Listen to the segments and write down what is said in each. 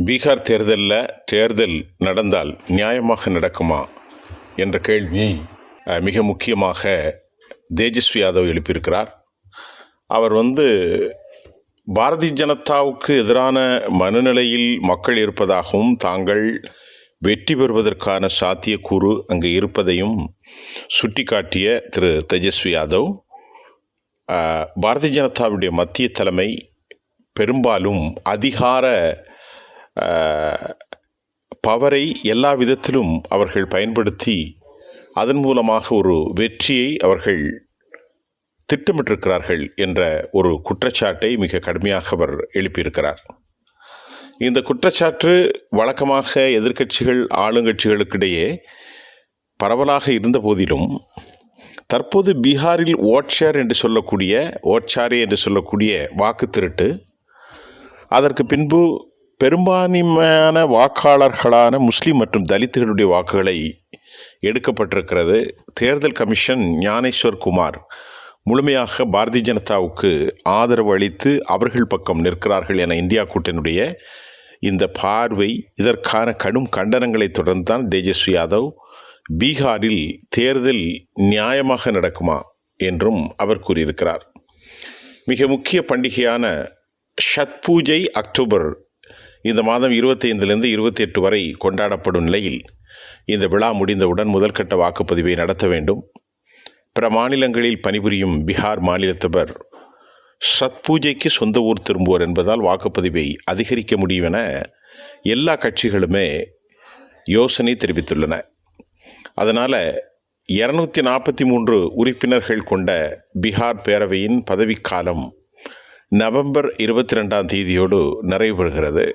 பீகார் தேர்தல் நடந்தால் நியாயமாக நடக்குமா என்ற கேள்வியை மிக முக்கியமாக தேஜஸ்வி யாதவ் எழுப்பியிருக்கிறார். அவர் பாரதிய ஜனதாவுக்கு எதிரான மனநிலையில் மக்கள் இருப்பதாகவும் தாங்கள் வெற்றி பெறுவதற்கான சாத்தியக்கூறு அங்கு இருப்பதையும் சுட்டிக்காட்டிய திரு தேஜஸ்வி யாதவ், பாரதிய ஜனதாவுடைய மத்திய தலைமை பெரும்பாலும் அதிகார பவரை எல்லா விதத்திலும் அவர்கள் பயன்படுத்தி அதன் மூலமாக ஒரு வெற்றியை அவர்கள் திட்டமிட்டிருக்கிறார்கள் என்ற ஒரு குற்றச்சாட்டை மிக கடுமையாக அவர் எழுப்பியிருக்கிறார். இந்த குற்றச்சாட்டு வழக்கமாக எதிர்க்கட்சிகள் ஆளுங்கட்சிகளுக்கிடையே பரவலாக இருந்த போதிலும் தற்போது பீகாரில் ஓட்சாரே என்று சொல்லக்கூடிய வாக்கு திருட்டு, அதற்கு பின்பு பெரும்பான்மையான வாக்காளர்களான முஸ்லீம் மற்றும் தலித்துகளுடைய வாக்குகளை எடுக்கப்பட்டிருக்கிறது. தேர்தல் கமிஷன் ஞானேஸ்வர் குமார் முழுமையாக பாரதிய ஜனதாவுக்கு ஆதரவு அளித்து அவர்கள் பக்கம் நிற்கிறார்கள் என இந்தியா கூட்டணியுடைய இந்த பார்வை, இதற்கான கடும் கண்டனங்களை தொடர்ந்து தான் தேஜஸ்வி யாதவ் பீகாரில் தேர்தல் நியாயமாக நடக்குமா என்றும் அவர் கூறியிருக்கிறார். மிக முக்கிய பண்டிகையான ஷத் பூஜை அக்டோபர் இந்த மாதம் 25லிருந்து 28 வரை கொண்டாடப்படும் நிலையில் இந்த விழா முடிந்தவுடன் முதல்கட்ட வாக்குப்பதிவை நடத்த வேண்டும். பிற மாநிலங்களில் பணிபுரியும் பீகார் மாநிலத்தவர் சத் பூஜைக்கு சொந்த ஊர் திரும்புவோர் என்பதால் வாக்குப்பதிவை அதிகரிக்க முடியும் என எல்லா கட்சிகளுமே யோசனை தெரிவித்துள்ளன. அதனால் 243 உறுப்பினர்கள் கொண்ட பீகார் பேரவையின் பதவிக்காலம் நவம்பர் 22ஆம் தேதியோடு நிறைவு பெறுகிறது.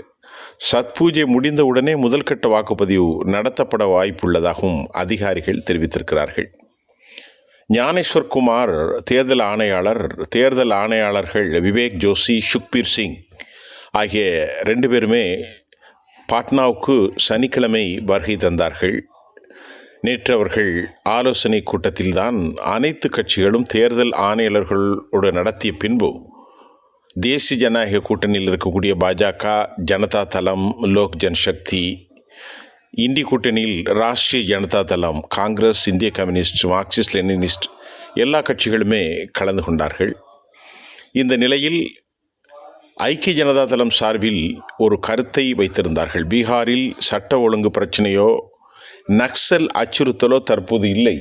சத்பூஜை முடிந்தவுடனே முதல்கட்ட வாக்குப்பதிவு நடத்தப்பட வாய்ப்புள்ளதாகவும் அதிகாரிகள் தெரிவித்திருக்கிறார்கள். ஞானேஸ்வர் குமார் தேர்தல் ஆணையாளர்கள் விவேக் ஜோஷி, சுக்பீர் சிங் ஆகிய 2 பேருமே பாட்னாவுக்கு சனிக்கிழமை வருகை தந்தார்கள். நேற்று அவர்கள் ஆலோசனை கூட்டத்தில்தான் அனைத்து கட்சிகளும் தேர்தல் ஆணையாளர்களோடு நடத்திய பின்பு தேசிய ஜனநாயக கூட்டணியில் இருக்கக்கூடிய பாஜக, ஜனதா தளம், லோக் ஜனசக்தி, இந்தி கூட்டணியில் ராஷ்ட்ரிய ஜனதா தளம், காங்கிரஸ், இந்திய கம்யூனிஸ்ட், மார்க்சிஸ்ட் லெனினிஸ்ட் எல்லா கட்சிகளுமே கலந்து கொண்டார்கள். இந்த நிலையில் ஐக்கிய ஜனதா தளம் சார்பில் ஒரு கருத்தை வைத்திருந்தார்கள். பீகாரில் சட்ட ஒழுங்கு பிரச்சனையோ நக்சல் அச்சுறுத்தலோ தற்போது இல்லை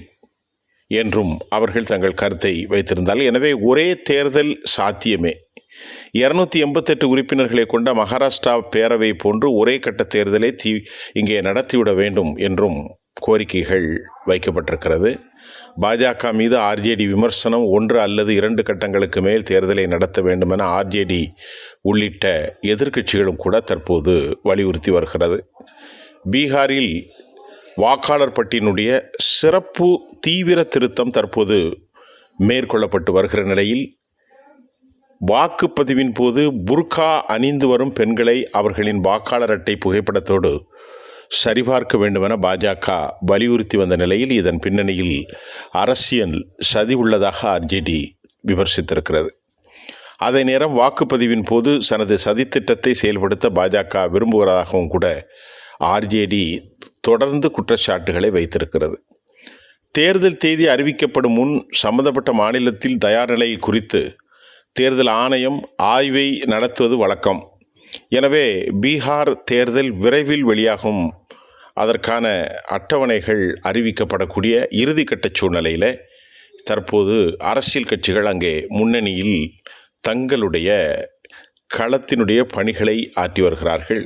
என்றும் அவர்கள் தங்கள் கருத்தை வைத்திருந்தார்கள். எனவே ஒரே தேர்தல் சாத்தியமே, 288 உறுப்பினர்களை கொண்ட மகாராஷ்டிரா பேரவை போன்று ஒரே கட்ட தேர்தலை இங்கே நடத்திவிட வேண்டும் என்றும் கோரிக்கைகள் வைக்கப்பட்டிருக்கிறது. பாஜக மீது ஆர்ஜேடி விமர்சனம், 1 அல்லது 2 கட்டங்களுக்கு மேல் தேர்தலை நடத்த வேண்டும் என ஆர்ஜேடி உள்ளிட்ட எதிர்க்கட்சிகளும் கூட தற்போது வலியுறுத்தி வருகிறது. பீகாரில் வாக்காளர் பட்டியலுடைய சிறப்பு தீவிர திருத்தம் தற்போது மேற்கொள்ளப்பட்டு வருகிற நிலையில் வாக்குப்பதிவின் போது புர்கா அணிந்து வரும் பெண்களை அவர்களின் வாக்காளர் அட்டை புகைப்படத்தோடு சரிபார்க்க வேண்டுமென பாஜக வலியுறுத்தி வந்த நிலையில் இதன் பின்னணியில் அரசியல் சதி உள்ளதாக ஆர்ஜேடி விமர்சித்திருக்கிறது. அதே நேரம் வாக்குப்பதிவின் போது தனது சதித்திட்டத்தை செயல்படுத்த பாஜக விரும்புவதாகவும் கூட ஆர்ஜேடி தொடர்ந்து குற்றச்சாட்டுகளை வைத்திருக்கிறது. தேர்தல் தேதி அறிவிக்கப்படும் முன் சம்பந்தப்பட்ட மாநிலத்தில் தயார் நிலை குறித்து தேர்தல் ஆணையம் ஆய்வை நடத்துவது வழக்கம். எனவே பீகார் தேர்தல் விரைவில் வெளியாகும். அதற்கான அட்டவணைகள் அறிவிக்கப்படக்கூடிய இறுதிக்கட்ட சூழ்நிலையில் தற்போது அரசியல் கட்சிகள் அங்கே முன்னணியில் தங்களுடைய களத்தினுடைய பணிகளை ஆற்றி வருகிறார்கள்.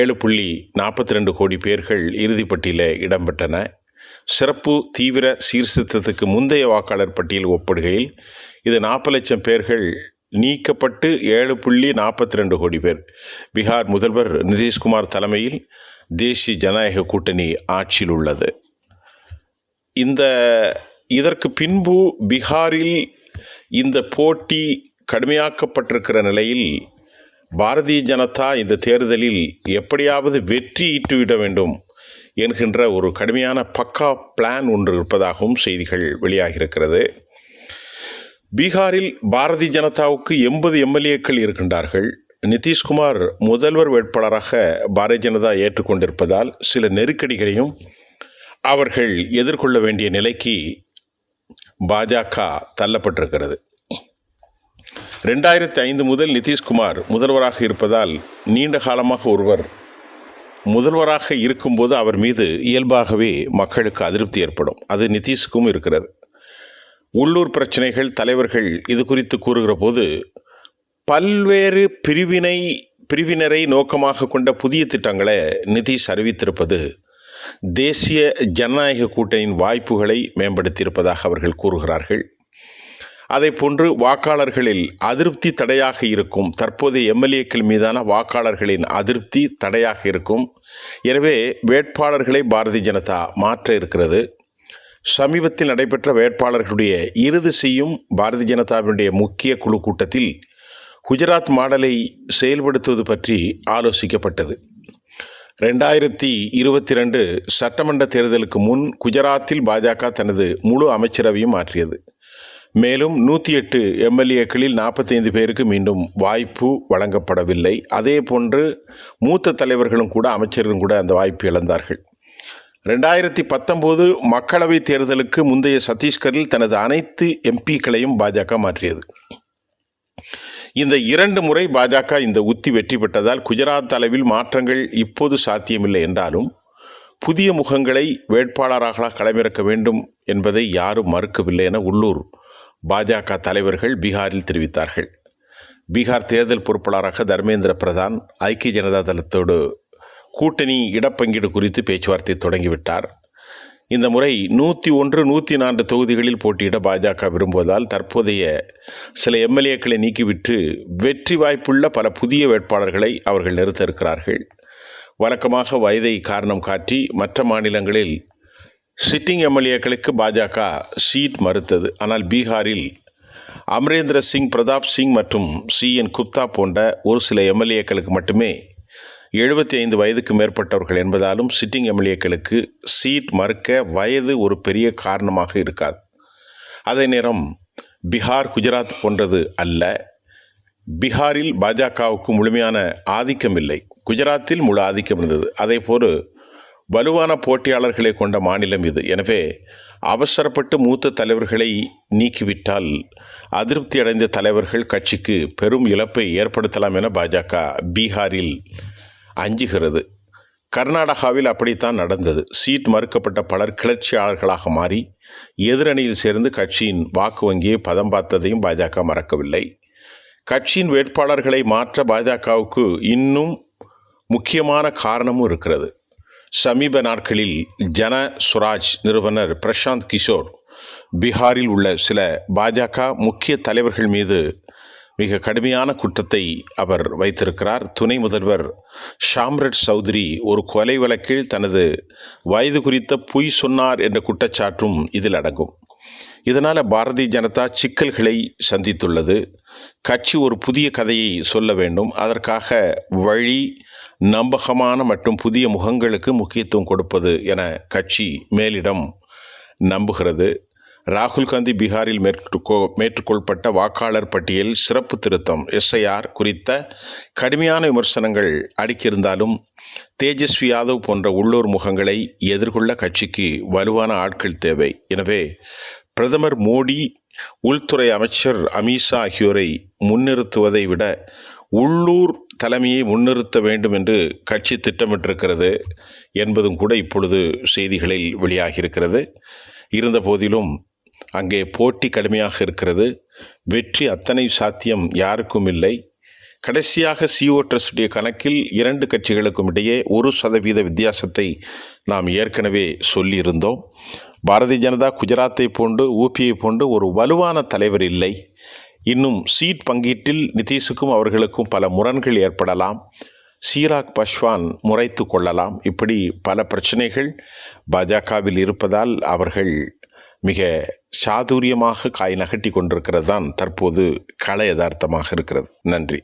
7.42 கோடி பேர்கள் இறுதிப்பட்டியலில் இடம்பெற்றன. சிறப்பு தீவிர சீர்திருத்தத்துக்கு முந்தைய வாக்காளர் பட்டியல் ஒப்பிடுகையில் இது 40 லட்சம் பேர்கள் நீக்கப்பட்டு 7.42 கோடி பேர். பீகார் முதல்வர் நிதிஷ்குமார் தலைமையில் தேசிய ஜனநாயக கூட்டணி ஆட்சியில் உள்ளது. இதற்கு பின்பு பீகாரில் இந்த போட்டி கடுமையாக்கப்பட்டிருக்கிற நிலையில் பாரதிய ஜனதா இந்த தேர்தலில் எப்படியாவது வெற்றி ஈட்டுவிட வேண்டும் என்கின்ற ஒரு கடுமையான பக்கா பிளான் ஒன்று இருப்பதாகவும் செய்திகள் வெளியாகியிருக்கிறது. பீகாரில் பாரதிய ஜனதாவுக்கு 80 எம்எல்ஏக்கள் இருக்கின்றார்கள். நிதிஷ்குமார் முதல்வர் வேட்பாளராக பாரதிய ஜனதா ஏற்றுக்கொண்டிருப்பதால் சில நெருக்கடிகளையும் அவர்கள் எதிர்கொள்ள வேண்டிய நிலைக்கு பாஜக தள்ளப்பட்டிருக்கிறது. 2005 முதல் நிதிஷ்குமார் முதல்வராக இருப்பதால் நீண்ட காலமாக ஒருவர் முதல்வராக இருக்கும்போது அவர் மீது இயல்பாகவே மக்களுக்கு அதிருப்தி ஏற்படும். அது நிதிஷுக்கும் இருக்கிறது. உள்ளூர் பிரச்சனைகள் தலைவர்கள் இது குறித்து கூறுகிற போது பல்வேறு பிரிவினரை நோக்கமாக கொண்ட புதிய திட்டங்களை நிதிஷ் அறிவித்திருப்பது தேசிய ஜனநாயக கூட்டணியின் வாய்ப்புகளை மேம்படுத்தியிருப்பதாக அவர்கள் கூறுகிறார்கள். அதைப்போன்று வாக்காளர்களில் அதிருப்தி தடையாக இருக்கும், தற்போதைய எம்எல்ஏக்கள் மீதான வாக்காளர்களின் அதிருப்தி தடையாக இருக்கும். எனவே வேட்பாளர்களை பாரதிய ஜனதா மாற்ற இருக்கிறது. சமீபத்தில் நடைபெற்ற வேட்பாளர்களுடைய இறுதி செய்யும் பாரதிய ஜனதாவினுடைய முக்கிய குழு கூட்டத்தில் குஜராத் மாடலை செயல்படுத்துவது பற்றி ஆலோசிக்கப்பட்டது. 2022 சட்டமன்ற தேர்தலுக்கு முன் குஜராத்தில் பாஜக தனது முழு அமைச்சரவையும் மாற்றியது. மேலும் 108 எம்எல்ஏக்களில் 45 பேருக்கு மீண்டும் வாய்ப்பு வழங்கப்படவில்லை. அதே போன்று மூத்த தலைவர்களும் கூட அமைச்சர்களும் கூட அந்த வாய்ப்பு இழந்தார்கள். 2019 மக்களவைத் தேர்தலுக்கு முந்தைய சத்தீஸ்கரில் தனது அனைத்து எம்பிக்களையும் பாஜக மாற்றியது. இந்த 2 முறை பாஜக இந்த உத்தி வெற்றி பெற்றதால் குஜராத் அளவில் மாற்றங்கள் இப்போது சாத்தியமில்லை என்றாலும் புதிய முகங்களை வேட்பாளராக களமிறக்க வேண்டும் என்பதை யாரும் மறுக்கவில்லை என உள்ளூர் பாஜக தலைவர்கள் பீகாரில் தெரிவித்தார்கள். பீகார் தேர்தல் பொறுப்பாளராக தர்மேந்திர பிரதான் ஐக்கிய ஜனதா தளத்தோடு கூட்டணி இடப்பங்கீடு குறித்து பேச்சுவார்த்தை தொடங்கிவிட்டார். இந்த முறை 101, 104 தொகுதிகளில் போட்டியிட பாஜக விரும்புவதால் தற்போதைய சில எம்எல்ஏக்களை நீக்கிவிட்டு வெற்றி வாய்ப்புள்ள பல புதிய வேட்பாளர்களை அவர்கள் நிறுத்த இருக்கிறார்கள். வழக்கமாக வயதை காரணம் காட்டி மற்ற மாநிலங்களில் சிட்டிங் எம்எல்ஏக்களுக்கு பாஜக சீட் மறுத்தது. ஆனால் பீகாரில் அமரேந்திர சிங், பிரதாப் சிங் மற்றும் CN குப்தா போன்ற ஒரு சில எம்எல்ஏக்களுக்கு மட்டுமே 75 வயதுக்கு மேற்பட்டவர்கள் என்பதாலும் சிட்டிங் எம்எல்ஏக்களுக்கு சீட் மறுக்க வயது ஒரு பெரிய காரணமாக இருக்காது. அதே நேரம் பீகார் குஜராத் போன்றது அல்ல. பீகாரில் பாஜகவுக்கு முழுமையான ஆதிக்கம் இல்லை, குஜராத்தில் முழு ஆதிக்கம் இருந்தது. அதேபோல் வலுவான போட்டியாளர்களை கொண்ட மாநிலம் இது. எனவே அவசரப்பட்டு மூத்த தலைவர்களை நீக்கிவிட்டால் அதிருப்தி அடைந்த தலைவர்கள் கட்சிக்கு பெரும் இழப்பை ஏற்படுத்தலாம் என பாஜக பீகாரில் அஞ்சுகிறது. கர்நாடகாவில் அப்படித்தான் நடந்தது. சீட் மறுக்கப்பட்ட பலர் கிளர்ச்சியாளர்களாக மாறி எதிரணியில் சேர்ந்து கட்சியின் வாக்கு வங்கியை பதம் பார்த்ததையும் பாஜக மறக்கவில்லை. கட்சியின் வேட்பாளர்களை மாற்ற பாஜகவுக்கு இன்னும் முக்கியமான காரணமும் இருக்கிறது. சமீப நாட்களில் ஜன சுராஜ் நிறுவனர் பிரசாந்த் கிஷோர் பீகாரில் உள்ள சில பாஜக முக்கிய தலைவர்கள் மீது மிக கடுமையான குற்றத்தை அவர் வைத்திருக்கிறார். துணை முதல்வர் ஷாம்ரட் சௌத்ரி ஒரு கொலை வழக்கில் தனது வயது குறித்த பொய் சொன்னார் என்ற குற்றச்சாட்டும் இதில் அடங்கும். இதனால் பாரதிய ஜனதா சிக்கல்களை சந்தித்துள்ளது. கட்சி ஒரு புதிய கதையை சொல்ல வேண்டும். அதற்காக வழி நம்பகமான மற்றும் புதிய முகங்களுக்கு முக்கியத்துவம் கொடுப்பது என கட்சி மேலிடம் நம்புகிறது. ராகுல் காந்தி பீகாரில் மேற்கொள்ளப்பட்ட வாக்காளர் பட்டியல் சிறப்பு திருத்தம் SIR குறித்த கடுமையான விமர்சனங்கள் அடுக்கியிருந்தாலும் தேஜஸ்வி யாதவ் போன்ற உள்ளூர் முகங்களை எதிர்கொள்ள கட்சிக்கு வலுவான ஆட்கள் தேவை. எனவே பிரதமர் மோடி, உள்துறை அமைச்சர் அமித்ஷா ஆகியோரை முன்னிறுத்துவதை விட உள்ளூர் தலைமையை முன்னிறுத்த வேண்டும் என்று கட்சி திட்டமிட்டிருக்கிறது என்பதும் கூட இப்பொழுது செய்திகளில் வெளியாகியிருக்கிறது. இருந்த போதிலும் அங்கே போட்டி கடுமையாக இருக்கிறது. வெற்றி அத்தனை சாத்தியம் யாருக்கும் இல்லை. கடைசியாக CO ட்ரஸ்டுடைய கணக்கில் 2 கட்சிகளுக்கும் இடையே 1% வித்தியாசத்தை நாம் ஏற்கனவே சொல்லியிருந்தோம். பாரதிய ஜனதா குஜராத்தை போன்று UPயை போன்று ஒரு வலுவான தலைவர் இல்லை. இன்னும் சீட் பங்கீட்டில் நிதிஷுக்கும் அவர்களுக்கும் பல முரண்கள் ஏற்படலாம். சிராக் பஸ்வான் முறைத்து கொள்ளலாம். இப்படி பல பிரச்சனைகள் பாஜகவில் இருப்பதால் அவர்கள் மிக சாதுரியமாக காய் நகட்டி கொண்டிருக்கிறது தான் தற்போது கள யதார்த்தமாக இருக்கிறது. நன்றி.